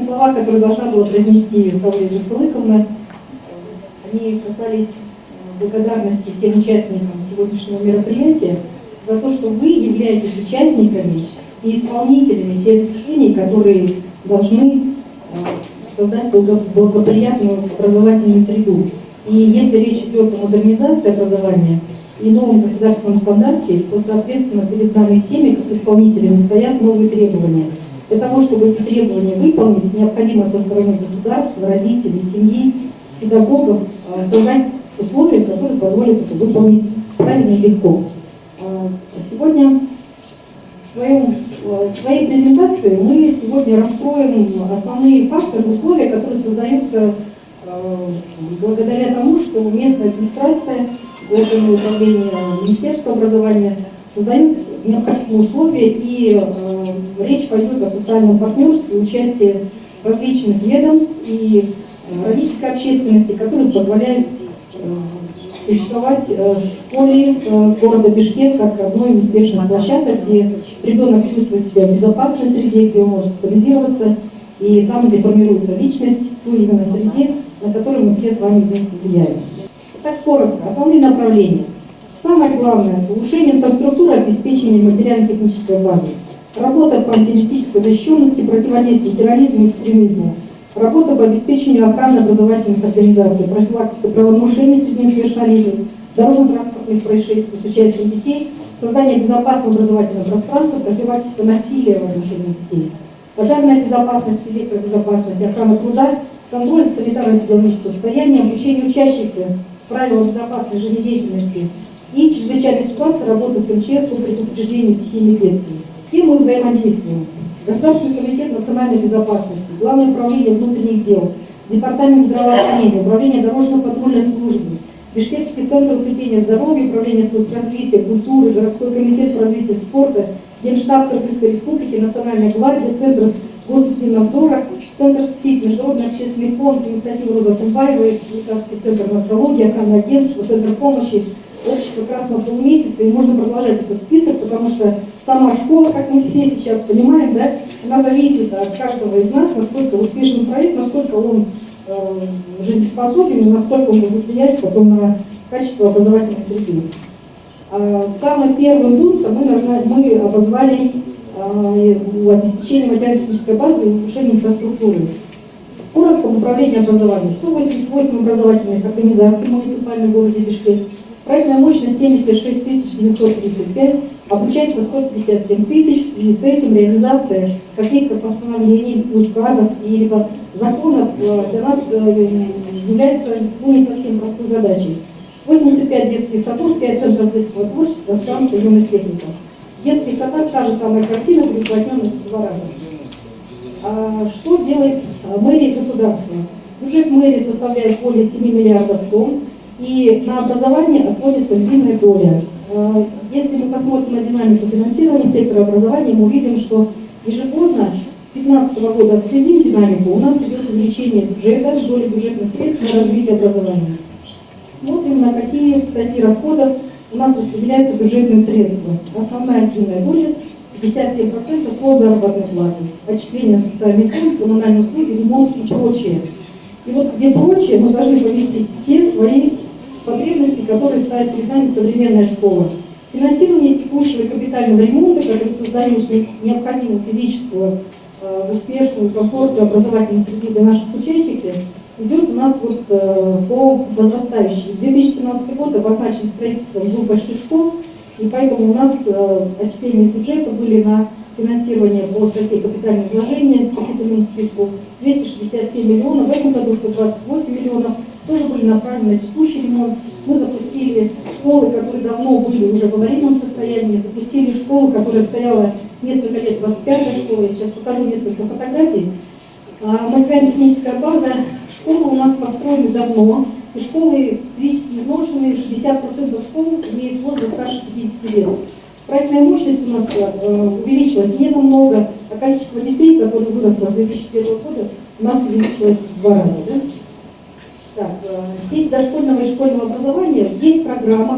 слова, которые должна была произнести Сауля Джанцелыковна, они касались благодарности всем участникам сегодняшнего мероприятия за то, что вы являетесь участниками и исполнителями всех решений, которые должны создать благоприятную образовательную среду. И если речь идет о модернизации образования и новом государственном стандарте, то, соответственно, перед нами всеми, как исполнителями, стоят новые требования. Для того, чтобы эти требования выполнить, необходимо со стороны государства, родителей, семьи, педагогов создать условия, которые позволят это выполнить правильно и легко. Сегодня в своей презентации мы сегодня раскроем основные факторы, условия, которые создаются благодаря тому, что местная администрация, органы управления Министерства образования создают необходимые условия, и речь пойдет о социальном партнерстве, участии различных ведомств и родительской общественности, которые позволяют существовать в школе города Бишкек как одной из успешных площадок, где ребенок чувствует себя в безопасной среде, где он может социализироваться, и там, где формируется личность, в той именно среде, на которую мы все с вами вместе влияем. Так коротко, основные направления. Самое главное – улучшение инфраструктуры, обеспечение материально-технической базы, работа по антитеррористической защищенности, противодействию терроризму и экстремизму, работа по обеспечению охраны образовательных организаций, профилактика правонарушений среди несовершеннолетних, дорожно-транспортных происшествий с участием детей, создание безопасного образовательного пространства, профилактика насилия в отношении детей, пожарная безопасность, электробезопасность, охрана труда, контроль санитарно-эпидемиологического состояния, обучение учащихся правилам безопасной жизнедеятельности и чрезвычайной ситуации работы с МЧС по предупреждению стихийных бедствий. С кем мы взаимодействуем? Государственный комитет национальной безопасности, Главное управление внутренних дел, Департамент здравоохранения, Управление дорожно-патрульной службы, Бишкекский центр укрепления здоровья, Управление соцразвития, культуры, Городской комитет по развитию спорта, Генштаб Кыргызской республики, Национальная гвардия, Центр Госдинадзора, Центр СФИК, Международный общественный фонд, инициатива Роза Тумбаева, Республиканский центр наркологии, охранное агентство, Центр помощи, Общество Красного Полумесяца, и можно продолжать этот список, потому что сама школа, как мы все сейчас понимаем, да, она зависит от каждого из нас, насколько успешный проект, насколько он жизнеспособен и насколько он будет влиять потом на качество образовательной среды. Самым первым пунктом мы обозвали обеспечение материально-технической базы и улучшение инфраструктуры. Коротко, управление образованием. 188 образовательных организаций в муниципальном городе Бишкек. Проектная мощность 76 935, обучается 157 тысяч. В связи с этим реализация каких-то постановлений, указов или законов для нас является не совсем простой задачей. 85 детских садов, 5 центров детского творчества, станция юных техников. В детских садах та же самая картина, переплотненная в 2 раза. Что делает мэрия и государство? Бюджет мэрии составляет более 7 миллиардов сом, и на образование отводится львиная доля. Если мы посмотрим на динамику финансирования сектора образования, мы увидим, что ежегодно с 2015 года отследим динамику, у нас идет увеличение бюджета, доли бюджетных средств на развитие образования. Смотрим, на какие статьи расходов у нас распределяются бюджетные средства. Основная львиная доля 57% по заработной плате, отчисления на социальный фонд, коммунальные услуги, ремонт и прочее. И вот где прочее мы должны поместить все свои потребности, которые ставит перед нами современная школа. Финансирование текущего и капитального ремонта, который создает необходимую физическую, успешную, комфортную образовательную среду для наших учащихся, идет у нас по возрастающей. 2017 год обозначен строительством 2 больших школ, и поэтому у нас отчисления из бюджета были на финансирование по статье капитальных вложений по титульному списку 267 миллионов, в этом году 128 миллионов, тоже были направлены на текущий ремонт. Мы запустили школы, которые давно были уже в аварийном состоянии, запустили школу, которая стояла несколько лет, 25-я школа, я сейчас покажу несколько фотографий. Материально-техническая база школы у нас построены давно, и школы физически изношенные, 60% школ имеют возраст старше 50 лет. Проектная мощность у нас увеличилась не намного, а количество детей, которые выросло с 2001 года, у нас увеличилось в 2 раза. Да? Так, сеть дошкольного и школьного образования. Есть программа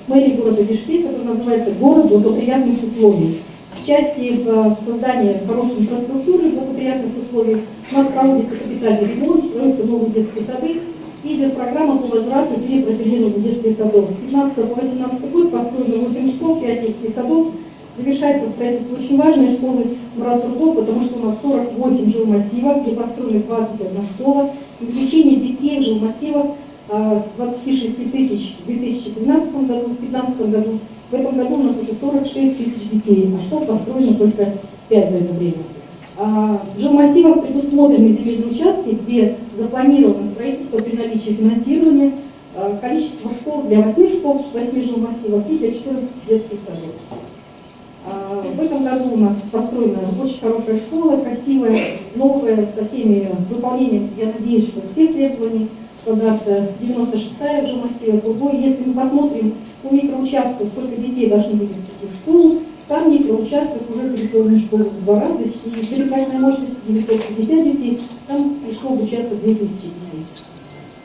мэрии города Бишкек, которая называется «Город благоприятных условий». В части создания хорошей инфраструктуры, благоприятных условий у нас проводится капитальный ремонт, строятся новые детские сады. И идет программа по возврату и перепрофилированию детских садов. С 2015 по 2018 год построено 8 школ, 5 детских садов. Завершается строительство очень важной школы Мразрудов, потому что у нас 48 жилмассивов, где построена 21 школа. И увеличение детей в жилмассивах с 26 тысяч в 2013 году, в 2015 году. В этом году у нас уже 46 тысяч детей, а школ построено только 5 за это время. В жилмассивах предусмотрены земельные участки, где запланировано строительство при наличии финансирования, количество школ для 8 школ, 8 жилмассивов и для 14 детских садов. В этом году у нас построена очень хорошая школа, красивая, новая, со всеми выполнением, я надеюсь, что всех требований стандарта 96-я в жилмассиве, другой. Если мы посмотрим по микроучастку, сколько детей должны были прийти в школу, сам микроучасток уже переполнен школу в 2 раза, и привлекательная мощность 950 детей, там пришло обучаться 2000 детей.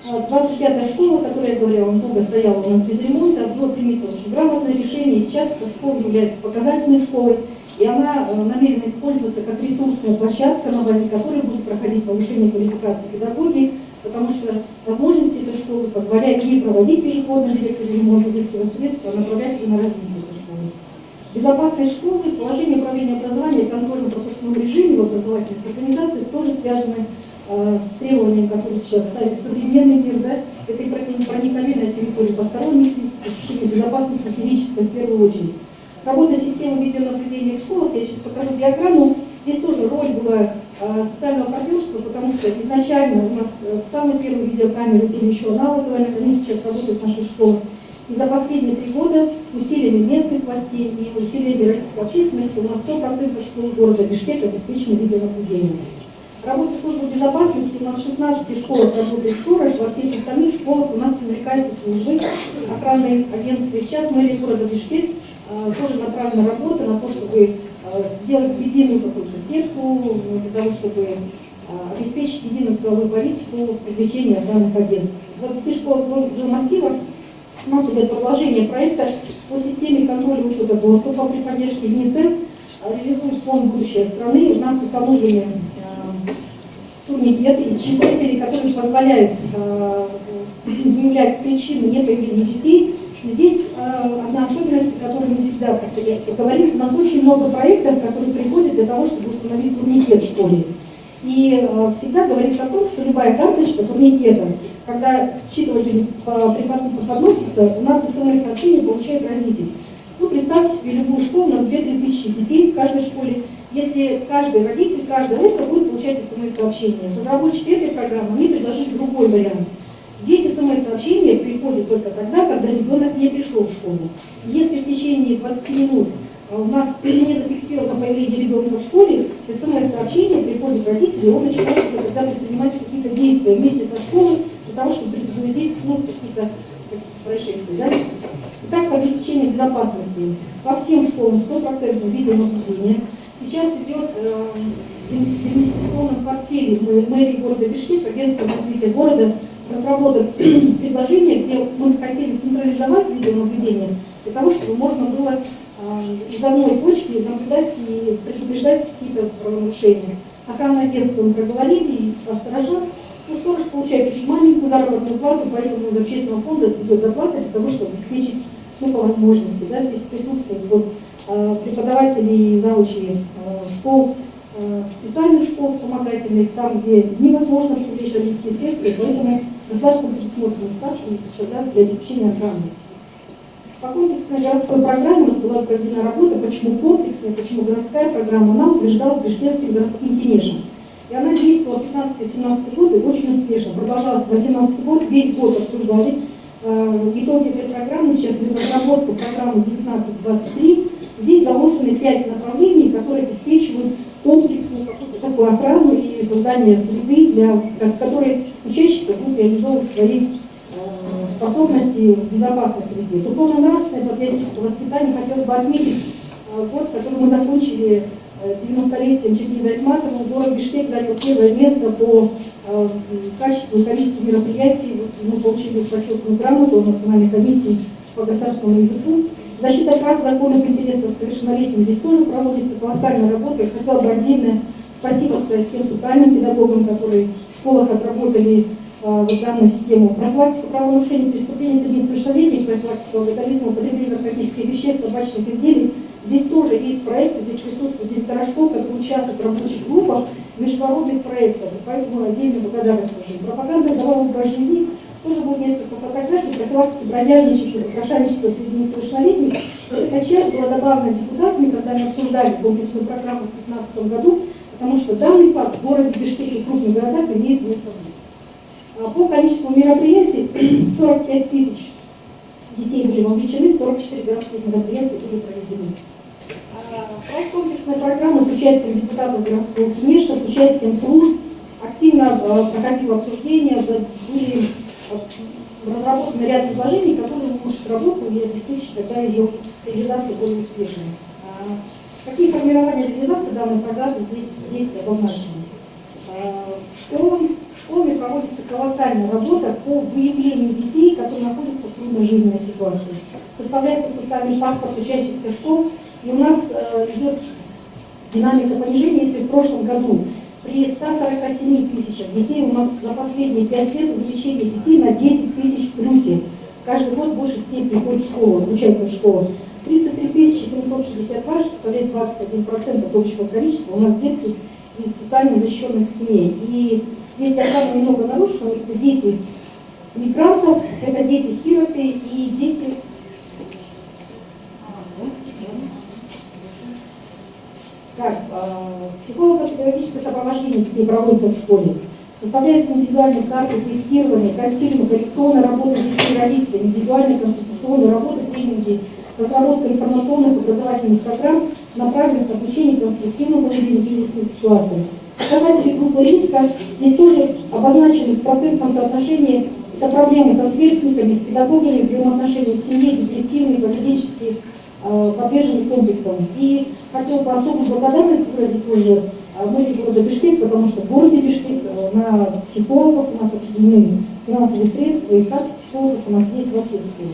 25-я школа, о которой я говорила, долго стояла у нас без ремонта, было принято очень грамотное решение, и сейчас эта школа является показательной школой, и она намерена использоваться как ресурсная площадка, на базе которой будет проходить повышение квалификации педагогии, потому что возможности этой школы позволяют ей проводить ежегодный директор ремонт, изыскивать средства, направлять ее на развитие этой школы. Безопасность школы, положение управления образованием и контрольно-пропускном режиме в образовательных организациях тоже связаны с требованием, которые сейчас ставит современный мир, да, это и проникновение на территорию посторонних лиц, обеспечение безопасности физической в первую очередь. Работа системы видеонаблюдения в школах, я сейчас покажу диаграмму, здесь тоже роль была социального партнерства, потому что изначально у нас самые первые видеокамеры были еще аналоговые, они сейчас работают в наших школах. И за последние 3 года усилиями местных властей и усилиями родительской общественности у нас 100% школ города Бишкек обеспечены видеонаблюдением. Работа службы безопасности у нас в 16 школах работает сторож, во всех остальных школах у нас привлекаются службы, охранные агентства. Сейчас мэрия города Бишкек тоже направлена работа на то, чтобы сделать единую какую-то сетку, для того, чтобы обеспечить единую целевую политику в привлечении охранных агентств. В 20 школах жилмассивах у нас идет продолжение проекта по системе контроля учета доступа при поддержке ЮНИСЕФ, реализует фонд «Будущее страны». У нас установлены турникеты и считыватели, которые позволяют выявлять причины непоявления детей. Здесь одна особенность, о которой мы всегда говорим, у нас очень много проектов, которые приходят для того, чтобы установить турникет в школе. И всегда говорится о том, что любая карточка турникета, когда считыватель подносится, у нас СМС-сообщение получает родитель. Ну, представьте себе любую школу, у нас 2-3 тысячи детей в каждой школе. Если каждый родитель, каждое утро будет получать СМС-сообщение. Разработчики этой программы, они предложили другой вариант. Здесь СМС-сообщение приходит только тогда, когда ребенок не пришел в школу. Если в течение 20 минут у нас не зафиксировано появление ребенка в школе, СМС-сообщение приходит родителю, и он начинает уже тогда предпринимать какие-то действия вместе со школой для того, чтобы предупредить какие-то происшествия. Да? Итак, по обеспечению безопасности. По всем школам 100% видеонаблюдение. Сейчас идет в инвестиционном портфеле мэрии города Бишкек, агентства развития города, разработан предложение, где мы хотели централизовать видеонаблюдение, для того, чтобы можно было из одной точки наблюдать и предупреждать какие-то правонарушения. Охранное агентство мы проговорили, и сторожа. Ну, сторож получает очень маленькую заработную плату, поэтому из общественного фонда идет доплата для того, чтобы обеспечить, ну, по возможности. Да, здесь присутствуют вот, преподаватели и заучи школ, специальных школ вспомогательных, там, где невозможно привлечь родительские средства, поэтому государство предусмотрено ставки для обеспечения охраны. По комплексной городской программе у нас была проведена работа. Почему комплексная, почему городская программа? Она утверждалась Бишкекским городским кенешем. И она действовала 15-17 год и очень успешно. Продолжалась 18 год, весь год обсуждали итоги этой программы. Сейчас в разработку программы 19-23. Здесь заложены 5 направлений, которые обеспечивают комплексную такую охрану и создание среды, в которой учащиеся будут реализовывать свои способности в безопасной среде. Духовно-нравственное патриотическое воспитание хотелось бы отметить год, который мы закончили 90-летием Чингиза Айтматова. Город Бишкек занял первое место по качеству и количеству мероприятий. Мы получили почетную грамоту от Национальной комиссии по государственному языку. Защита прав, законных интересов совершеннолетних здесь тоже проводится колоссальная работа. Я хотела бы отдельно спасибо сказать всем социальным педагогам, которые в школах отработали вот данную систему. Профилактика правонарушений, преступлений среди несовершеннолетних, профилактика алкоголизма, употребления наркотических веществ, табачных изделий. Здесь тоже есть проекты, здесь присутствуют директора школ, которые участвуют в рабочих группах, международных проектов. И поэтому отдельно благодарность служим. Пропаганда здорового образа жизни. Тоже будет несколько фотографий профилактики бродяжничества, попрошайничества среди несовершеннолетних. Эта часть была добавлена депутатами, когда мы обсуждали комплексную программу в 2015 году, потому что данный факт в городе Бишкеке и крупных городах имеет место быть. По количеству мероприятий 45 тысяч детей были вовлечены, 44 городских мероприятия были проведены. Проект комплексной программы с участием депутатов городского Кенеша, с участием служб активно проходило обсуждение, были разработаны ряд предложений, которые улучшат работу и обеспечат тогда ее реализацию более успешной. Какие формирования реализации данной программы здесь обозначены? Школами проводится колоссальная работа по выявлению детей, которые находятся в трудной жизненной ситуации. Составляется социальный паспорт учащихся школ, и у нас идет динамика понижения. Если в прошлом году при 147 тысячах детей у нас за последние 5 лет увеличение детей на 10 тысяч в плюсе. Каждый год больше детей приходит в школу, обучается в школах. 33 762, что составляет 21% от общего количества, у нас детки из социально защищенных семей. И здесь диаграмма немного нарушена, это дети мигрантов, это дети-сироты и дети... Психолого-педагогическое сопровождение детей проводится в школе. Составляются индивидуальные карты, тестирование, консилиумы, коррекционная работа с детьми и родителями, индивидуальная консультационная работа, тренинги, разработка информационных образовательных программ, направленных на обучение конструктивному поведению в кризисных ситуациях. Показатели группы риска здесь тоже обозначены в процентном соотношении. Это проблемы со сверстниками, с педагогами, взаимоотношения в семье, депрессивные, поведенческие, подвержены комплексам. И хотел бы особую благодарность выразить тоже мэрии города Бишкек, потому что в городе Бишкек на психологов у нас определены финансовые средства, и ставки психологов у нас есть во всех школах.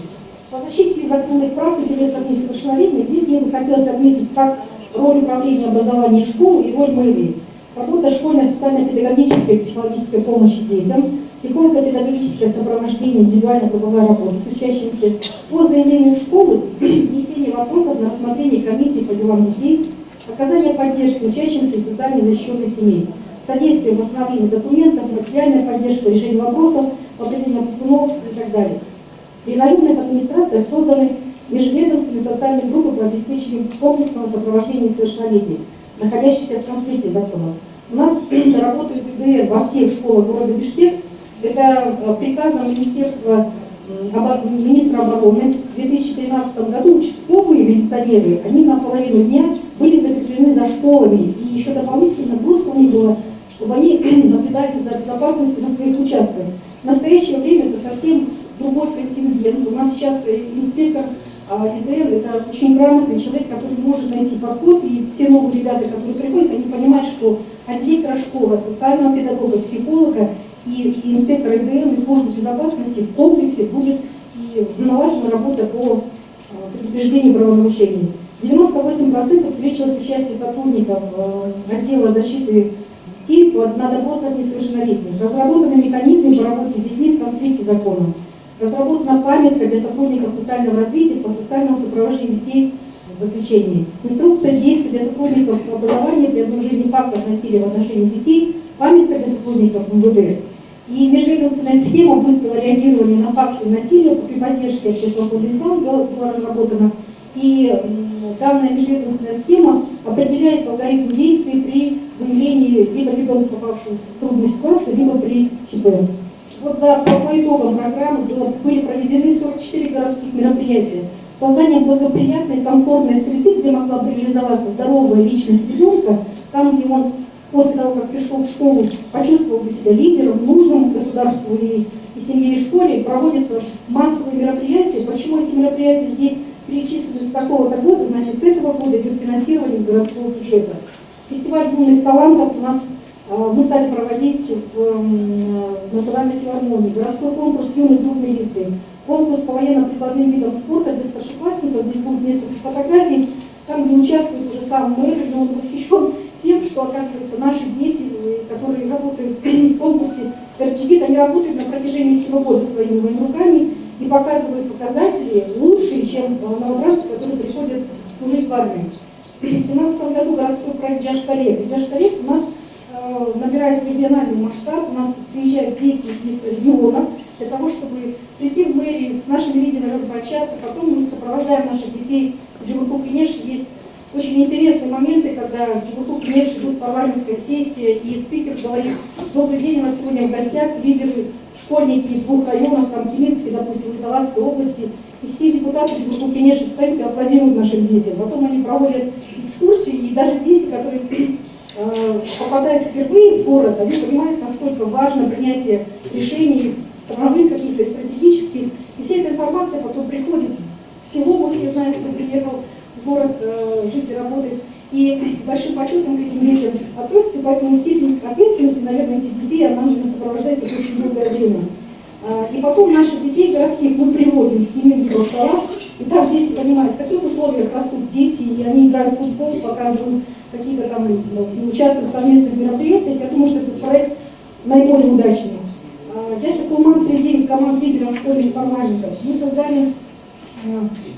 По защите законных прав и интересов несовершеннолетних здесь мне бы хотелось отметить как роль управления образования школ и роль мэрии. Работа школьной социально-педагогической и психологической помощи детям, психолого-педагогическое сопровождение, индивидуально-групповая работа с учащимися, по заявлению школы, внесение вопросов на рассмотрение комиссии по делам детей, оказание поддержки учащимся из социально защищенных семей, содействие в восстановлении документов, материальная поддержка, решение вопросов, определение опекунов и так далее. При районных администрациях созданы межведомственные социальные группы по обеспечению комплексного сопровождения несовершеннолетних, находящихся в конфликте законов. У нас работают ИДР во всех школах города Бишкек. Это приказом министра обороны в 2013 году участковые милиционеры, они на половину дня были закреплены за школами, и еще дополнительно нагрузка у них была, чтобы они наблюдали за безопасностью на своих участках. В настоящее время это совсем другой контингент. У нас сейчас инспектор ИДР, это очень грамотный человек, который может найти подход, и все новые ребята, которые приходят, они понимают, что от директора школы, от социального педагога, психолога и инспектора ИДР и службы безопасности в комплексе будет и налажена работа по предупреждению правонарушений. 98% увеличилось участие сотрудников отдела защиты детей на допросах несовершеннолетних. Разработаны механизмы по работе с детьми в конфликте закона. Разработана памятка для сотрудников социального развития по социальному сопровождению детей в заключении. Инструкция действий для сотрудников образования при обнаружении фактов насилия в отношении детей, памятка для сотрудников МВД. И межведомственная схема быстрого реагирования на факты насилия при поддержке общественного лица была разработана. И данная межведомственная схема определяет алгоритм действий при выявлении либо ребенка, попавшего в трудную ситуацию, либо при ЧП. Вот по итогам программы были проведены 44 городских мероприятия. Создание благоприятной, комфортной среды, где могла бы реализоваться здоровая личность ребенка, там, где он после того, как пришел в школу, почувствовал себя лидером, нужным государству и семье, и школе, проводятся массовые мероприятия. Почему эти мероприятия здесь перечислены с такого-то года? Значит, с этого года идет финансирование из городского бюджета. Фестиваль юных талантов у нас мы стали проводить в Национальной филармонии, городской конкурс «Юный друг милиции». конкурс по военно-прикладным видам спорта для старшеклассников. Здесь будет несколько фотографий, там, где участвует уже сам мэр, и он восхищен тем, что, оказывается, наши дети, которые работают в конкурсе RGB, они работают на протяжении всего года своими руками и показывают показатели лучше, чем новобранцы, которые приходят служить в армии. В 2017 году городской проект «Джаш-Коррект». «Джаш-Коррект» у нас набирает региональный масштаб, у нас приезжают дети из регионов для того, чтобы прийти в мэрию, с нашими лидерами пообщаться. Потом мы сопровождаем наших детей в Джигурту-Кенеш. Есть очень интересные моменты, когда в Джигурту-Кенеш идут парламентская сессия, и спикер говорит: добрый день, у нас сегодня в гостях лидеры, школьники из 2 районов, там Кеминской, допустим, Каталасской области, и все депутаты Джигурту-Кенеша встают и аплодируют нашим детям. Потом они проводят экскурсии, и даже дети, которые попадают впервые в город, они понимают, насколько важно принятие решений страновых, каких-то стратегических. И вся эта информация потом приходит в село, мы все знаем, кто приехал в город жить и работать. И с большим почетом к этим детям относятся, поэтому степень ответственности, наверное, этих детей она нужно сопровождать это очень долгое время. И потом наших детей городских мы привозим в Кемерово, в Талас, и там дети понимают, в каких условиях растут дети, и они играют в футбол, показывают какие-то там, участвуют в совместных мероприятиях. Я думаю, что этот проект наиболее удачный. Джаша Кулман среди команд лидеров школьных парламентов. Мы создали,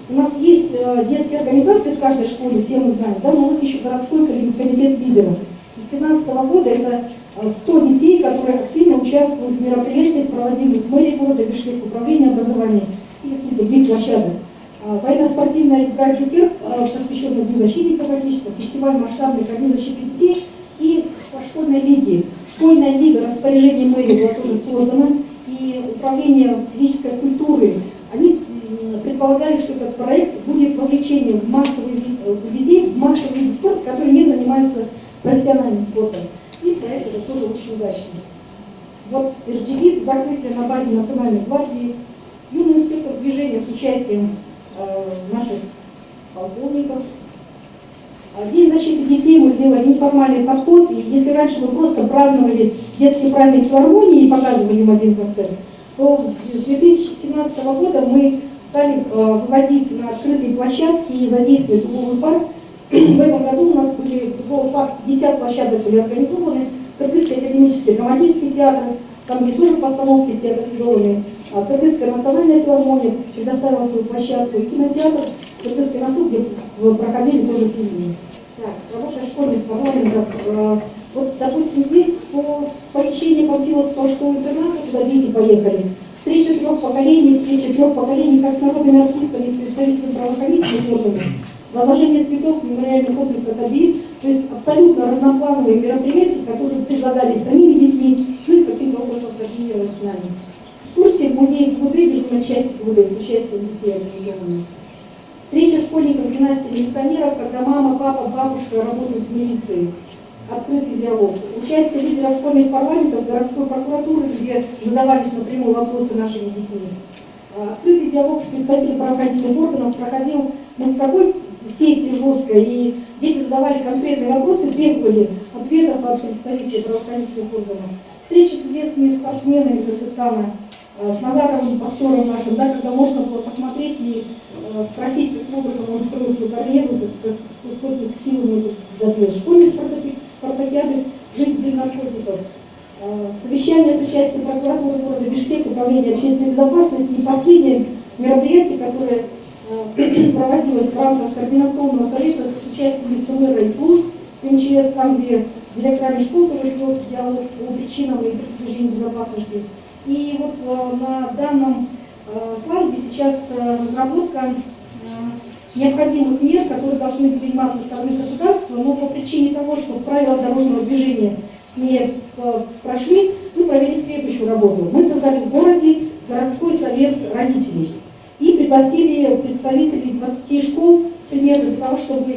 у нас есть детские организации в каждой школе, все мы знаем, да, но у нас еще городской комитет лидеров. С 2015 года это 100 детей, которые активно участвуют в мероприятиях, проводимых в мэрии города, Бишкек, управление образования и какие-то другие площадок. Военно-спортивная игра «Джокер», посвященная Дню защитников Отечества, фестиваль масштабный ко Дню защиты детей и по школьной лиге. Школьная лига распоряжение мэрии была тоже создана, и управление физической культуры, они предполагали, что этот проект будет вовлечение в массовый вид детей, в массовый вид спорта, которые не занимаются профессиональным спортом. И проект это тоже очень удачный. Вот RGB, закрытие на базе Национальной гвардии, юный инспектор движения с участием наших полковников. День защиты детей мы сделали неформальный подход, и если раньше мы просто праздновали детский праздник филармонии и показывали им один концерт, то с 2017 года мы стали выводить на открытые площадки и задействовать дубовый парк. В этом году у нас были дубовый парк, 50 площадок были организованы, Кыргызский академический драматический театр, там были тоже постановки театрализованные, Кыргызская национальная филармония предоставила свою площадку, и кинотеатр Кыргызской НАСУ, где проходили тоже фильмы. Так, работа школьных парламентов. Вот, допустим, здесь по посещению Панфиловского школы-интерната, куда дети поехали, встреча 3 поколений как с народными артистами, с представителями правоохранительных органов, возложение цветов в мемориальный комплекс «Атаби», то есть абсолютно разноплановые мероприятия, которые предлагались самими детьми, ну и каким-то образом координировались с нами. Экскурсии в музей ГУВД, дежурной части ГУВД с участием детей организованные. Встреча школьников с династией милиционеров, когда мама, папа, бабушка работают в милиции. Открытый диалог. Участие лидеров школьных парламентов, городской прокуратуры, где задавались напрямую вопросы нашими детьми. Открытый диалог с представителями правоохранительных органов проходил в такой сессии жесткой, и дети задавали конкретные вопросы, требовали ответов от представителей правоохранительных органов. Встречи с известными спортсменами Кыргызстана, с Назаровым, боксером нашим, да, когда можно было посмотреть и спросить, каким образом он строил свою карьеру, сколько силами забил. Школьные спартакиады, жизнь без наркотиков. Совещание с участием прокуратуры города Бишкек, управления общественной безопасности, и последнее мероприятие, которое проводилось в рамках координационного совета с участием ЦМР и служб МЧС, там, где с директорами школ тоже ведется диалог по причинам и предупреждению безопасности. И вот на данном слайде сейчас разработка необходимых мер, которые должны приниматься со стороны государства, но по причине того, что правила дорожного движения не прошли, мы провели следующую работу. Мы создали в городе городской совет родителей и пригласили представителей 20 школ примерно для того, чтобы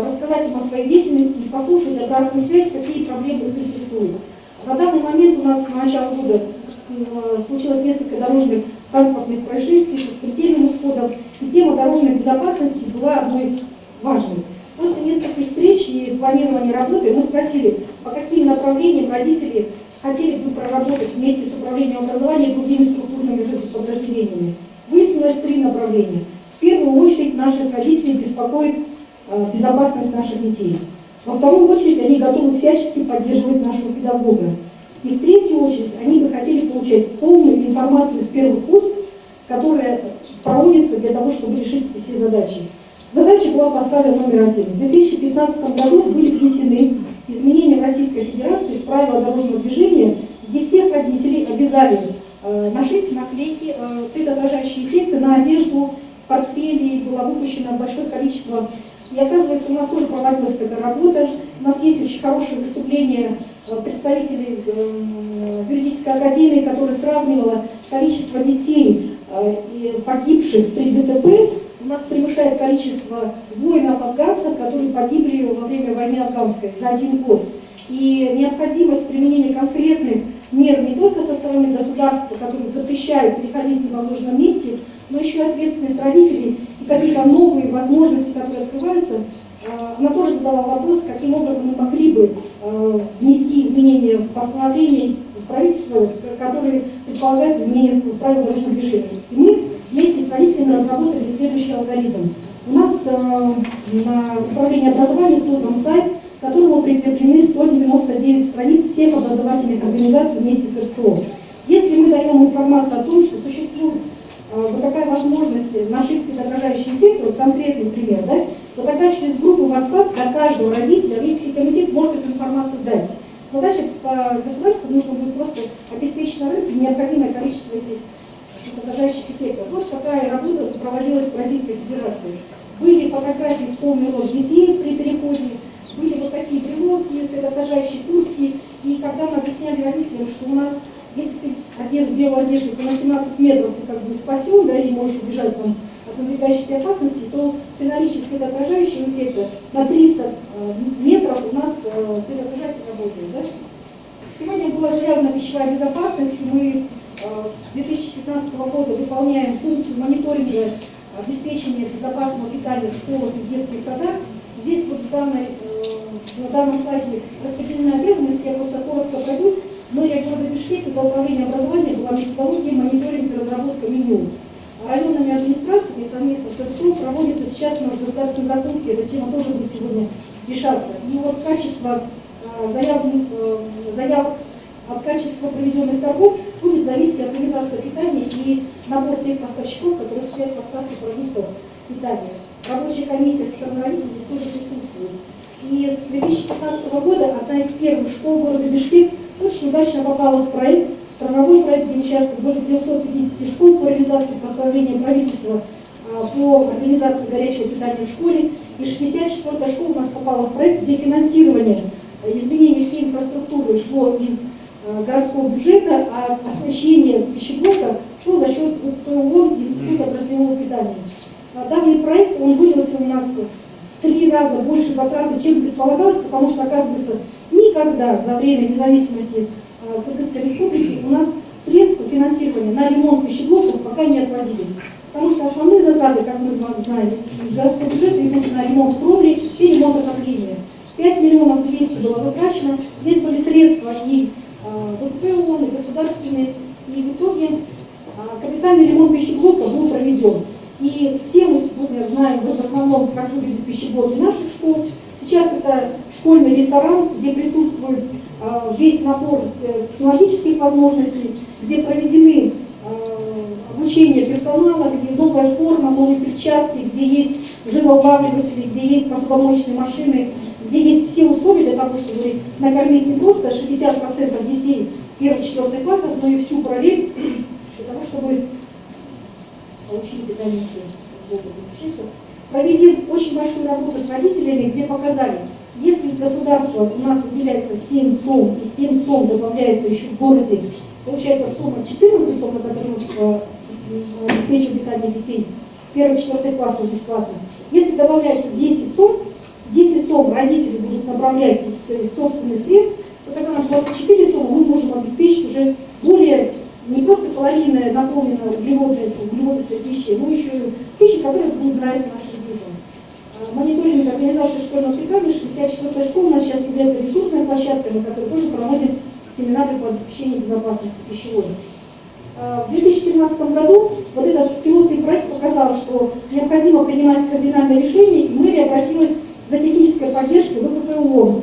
рассказать им о своей деятельности и послушать обратную связь, какие проблемы их интересуют. На данный момент у нас с начала года случилось несколько дорожных транспортных происшествий со смертельным исходом, и тема дорожной безопасности была одной из важных. После нескольких встреч и планирования работы мы спросили, по каким направлениям родители хотели бы проработать вместе с управлением образования и другими структурными подразделениями. Выяснилось 3 направления. В первую очередь наших родителей беспокоит безопасность наших детей. Во вторую очередь они готовы всячески поддерживать нашего педагога. И в третью очередь они бы хотели получать полную информацию из первых уст, которая проводится для того, чтобы решить все задачи. Задача была поставлена номер 1. В 2015 году были внесены изменения в Российской Федерации в правила дорожного движения, где всех родителей обязали ношить наклейки, светоотражающие эффекты на одежду, портфели, было выпущено большое количество. И оказывается, у нас тоже проводилась такая работа. У нас есть очень хорошее выступление представителей юридической академии, которое сравнивало количество детей, погибших при ДТП. У нас превышает количество воинов-афганцев, которые погибли во время войны афганской за 1 год. И необходимость применения конкретных мер не только со стороны государства, которые запрещают переходить в неположенном месте, но еще и ответственность родителей и какие-то новые возможности, которые открываются. Она тоже задала вопрос, каким образом мы могли бы внести изменения в постановление правительства, которые предполагают изменения в правила дорожного движения. И мы вместе с родителями разработали следующий алгоритм. У нас на управлении образования создан сайт, к которому прикреплены 199 страниц всех образовательных организаций вместе с РЦО. Если мы даем информацию о том, что существует вот такая возможность нашить светоотражающий эффект, вот конкретный пример, да, то тогда через группу WhatsApp для каждого родителя родительский комитет может эту информацию дать. Задача по государству нужно будет просто обеспечить на рынке необходимое количество этих светоотражающих эффектов. Вот такая работа проводилась в Российской Федерации. Были фотографии в полный рост детей при переходе, были вот такие брелоки, светоотражающие куртки. И когда мы объясняли родителям, что у нас, если ты одет в белую одежду, то на 17 метров ты как бы спасен, да, и можешь убежать там от надвигающейся опасности, то при наличии светоотражающего эффекта на 300 метров у нас светоотражатель работает. Да? Сегодня была заявлена пищевая безопасность, и мы с 2015 года выполняем функцию мониторинга обеспечения безопасного питания в школах и в детских садах. Здесь вот на данном сайте распределены обязанности, я просто коротко пройдусь. Мэрия города Бишкека за управление образования была методологией мониторинга и разработка меню. Районными администрациями совместно с РЦО проводится сейчас у нас государственные закупки, эта тема тоже будет сегодня решаться. И вот качество заявок от качества проведенных торгов будет зависеть от организации питания и набор тех поставщиков, которые осуществляют поставки продуктов питания. Рабочая комиссия со стороны родителей здесь тоже присутствует. И с 2015 года одна из первых школ города Бишкек очень удачно попала в проект, страновой проект, где участвует более 350 школ по реализации постановления правительства по организации горячего питания в школе. И 64-я школа у нас попала в проект, где финансирование изменения всей инфраструктуры шло из городского бюджета, а освещение пищеблока шло за счет ПО Института отраслевого питания. Данный проект, он вылился у нас в 3 раза больше затраты, чем предполагалось, потому что, оказывается, никогда за время независимости Кыргызской республики у нас средства финансирования на ремонт пищеблоков пока не отводились. Потому что основные затраты, как мы знаем, из городского бюджета идут на ремонт кровли и ремонт отопления. 5 миллионов 200 было затрачено. Здесь были средства и ВПО, и государственные. И в итоге капитальный ремонт пищеблока был проведен. И все мы сегодня знаем в основном, как выглядят пищеблоки наших школ. Сейчас это школьный ресторан, где присутствует весь набор технологических возможностей, где проведены обучение персонала, где новая форма, новые перчатки, где есть жироулавливатели, где есть посудомоечные машины, где есть все условия для того, чтобы накормить не просто 60% детей 1-4 классов, но и всю параллель для того, чтобы получили питание всем. Провели очень большую работу с родителями, где показали, если из государства у нас выделяется 7 сом, и 7 сом добавляется еще в городе, получается сумма 14 сом, на которую мы обеспечиваем питание детей 1-4 классов бесплатно. Если добавляется 10 сом родители будут направлять из собственных средств, то тогда на 24 сома мы можем обеспечить уже более не просто калорийная, наполненная углеводистой пищей, но еще и пищей, которая будет нравиться нашим детям. Мониторинг организации школьного питания, 64-я школа у нас сейчас является ресурсной площадкой, на которой тоже проводим семинары по обеспечению безопасности пищевой. В 2017 году вот этот пилотный проект показал, что необходимо принимать кардинальные решения, и мэрия обратилась за технической поддержкой ВПП ООН.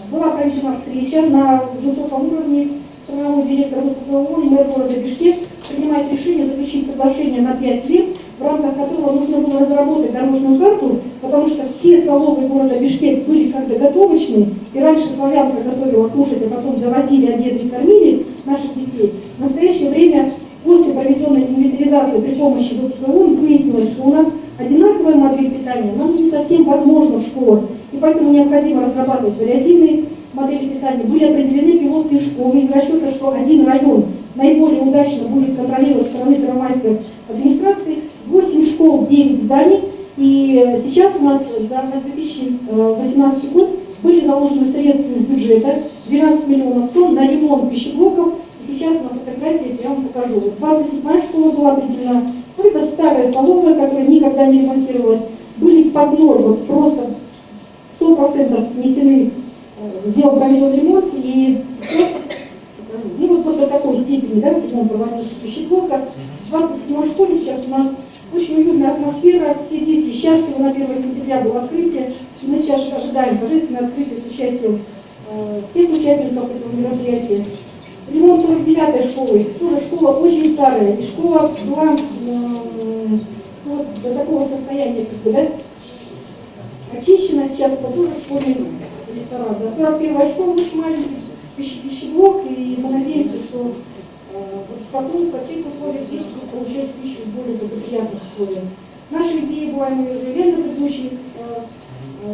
Была проведена встреча на высоком уровне, страновой директор ВПП ООН, мэр города Бишкек принимает решение заключить соглашение на 5 лет, в рамках которого нужно было разработать дорожную карту, потому что все столовые города Бишкек были как бы готовочные, и раньше славянка готовила кушать, а потом довозили обеды и кормили наших детей. В настоящее время, после проведенной инвентаризации при помощи ВПП ООН, выяснилось, что у нас одинаковая модель питания, но не совсем возможно в школах, и поэтому необходимо разрабатывать вариативные модели питания. Были определены пилотные школы из расчета, что один район наиболее удачно будет контролировать со стороны Первомайской администрации, 8 школ, 9 зданий, и сейчас у нас за 2018 год были заложены средства из бюджета, 12 миллионов сом на ремонт пищеблоков, и сейчас на фотографии я вам покажу. 27-я школа была определена, вот это старая столовая, которая никогда не ремонтировалась, были под ноль, вот просто 100% снесены, сделал проведен ремонт, и сейчас, ну вот до такой степени, да, ремонт проводился пищеблока. В 27-й школе сейчас у нас очень уютная атмосфера, все дети счастливы, на 1 сентября было открытие, и мы сейчас ожидаем торжественное открытие с участием всех участников этого мероприятия. Ремонт 49-й школы, тоже школа очень старая, и школа была вот до такого состояния, как бы, да, очищена, сейчас это тоже школьный ресторан. Да, 41-я школа, очень маленький пищеблок, и мы надеемся, что в таких условиях дети будут получать пищу в более благоприятных условиях. Наша идея была, мы ее заявляли на предыдущей,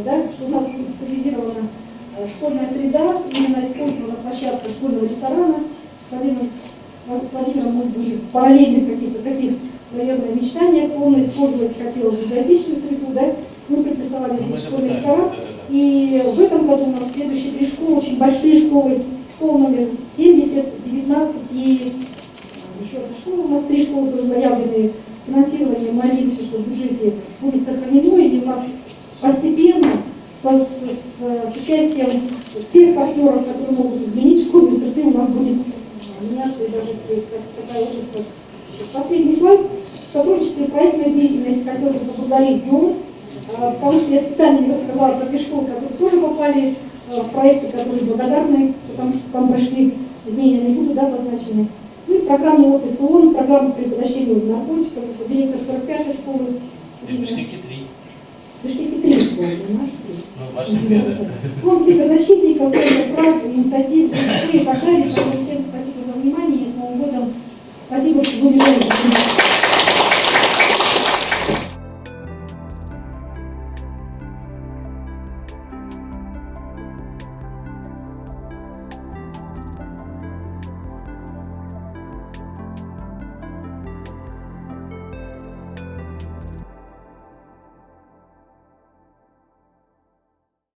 да, что у нас специализирована школьная среда, именно использована площадка школьного ресторана. С Владимиром мы были в параллельных каких-то таких, наверное, мечтаниях. Он использовать хотел библиотечную среду, да? Мы приплюсовали здесь школьный ресторан. И в этом году у нас следующие 3 школы, очень большие школы. Школа номер 70, 19 и еще одна школа. У нас 3 школы тоже заявленные. Финансирование, мы надеемся, что в бюджете будет сохранено. И у нас постепенно с участием всех партнеров, которые могут изменить школьную среду, у нас будет меняться и даже такая область. Последний слайд. В сотрудничестве и проектной деятельности хотел бы поблагодарить ГИОН, потому что я специально не рассказала про 2 школы, которые тоже попали в проекты, которые благодарны, потому что там прошли изменения, не будут, да, обозначены. Ну и программный офис ООН, программа по предотвращению наркотиков, директор 45-й школы. И Бишкеки 3. Бишкеки 3 школы, понимаешь? Ну, ваши беды. Фонд защитников, прав, инициатив, и так далее. Всем спасибо за внимание и с Новым годом. Спасибо, что вы мне